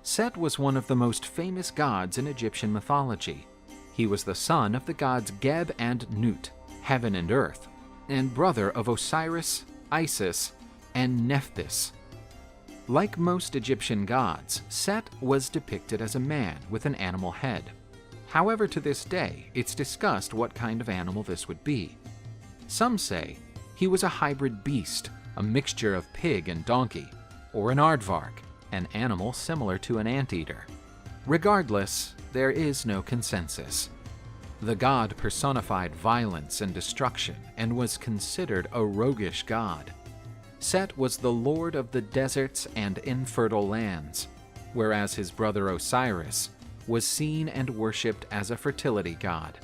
Set was one of the most famous gods in Egyptian mythology. He was the son of the gods Geb and Nut, heaven and earth, and brother of Osiris, Isis, and Nephthys. Like most Egyptian gods, Set was depicted as a man with an animal head. However, to this day, it's discussed what kind of animal this would be. Some say he was a hybrid beast, a mixture of pig and donkey, or an aardvark, an animal similar to an anteater. Regardless, there is no consensus. The god personified violence and destruction and was considered a roguish god. Set was the lord of the deserts and infertile lands, whereas his brother Osiris was seen and worshipped as a fertility god.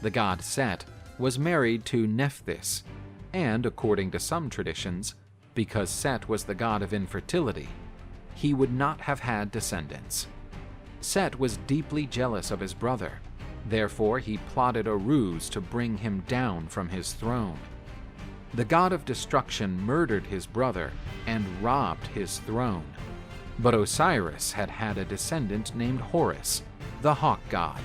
The god Set was married to Nephthys, and according to some traditions, because Set was the god of infertility, he would not have had descendants. Set was deeply jealous of his brother, therefore he plotted a ruse to bring him down from his throne. The god of destruction murdered his brother and robbed his throne. But Osiris had had a descendant named Horus, the hawk god.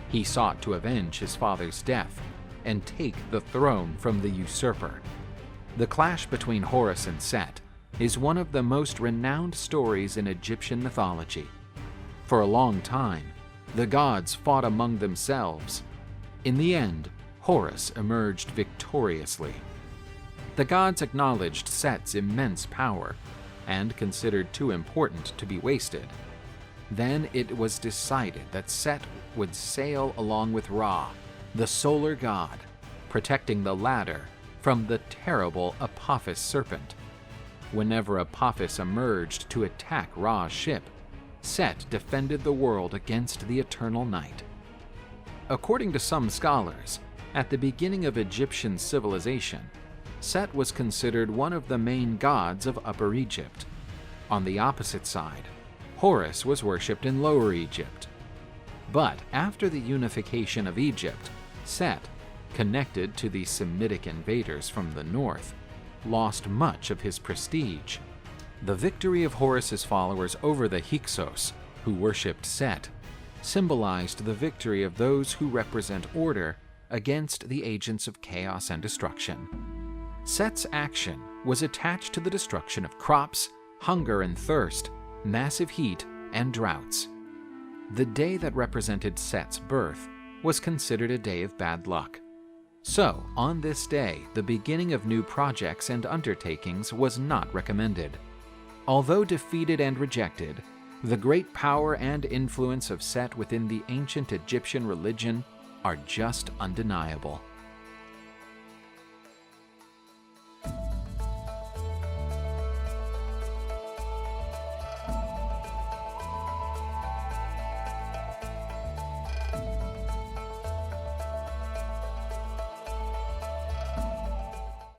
He sought to avenge his father's death and take the throne from the usurper. The clash between Horus and Set is one of the most renowned stories in Egyptian mythology. For a long time, the gods fought among themselves. In the end, Horus emerged victoriously. The gods acknowledged Set's immense power and considered too important to be wasted. Then it was decided that Set would sail along with Ra, the solar god, protecting the latter from the terrible Apophis serpent. Whenever Apophis emerged to attack Ra's ship, Set defended the world against the eternal night. According to some scholars, at the beginning of Egyptian civilization, Set was considered one of the main gods of Upper Egypt. On the opposite side, Horus was worshipped in Lower Egypt. But after the unification of Egypt, Set, connected to the Semitic invaders from the north, lost much of his prestige. The victory of Horus's followers over the Hyksos, who worshipped Set, symbolized the victory of those who represent order against the agents of chaos and destruction. Set's action was attached to the destruction of crops, hunger and thirst, massive heat, and droughts. The day that represented Set's birth was considered a day of bad luck. So, on this day, the beginning of new projects and undertakings was not recommended. Although defeated and rejected, the great power and influence of Set within the ancient Egyptian religion are just undeniable.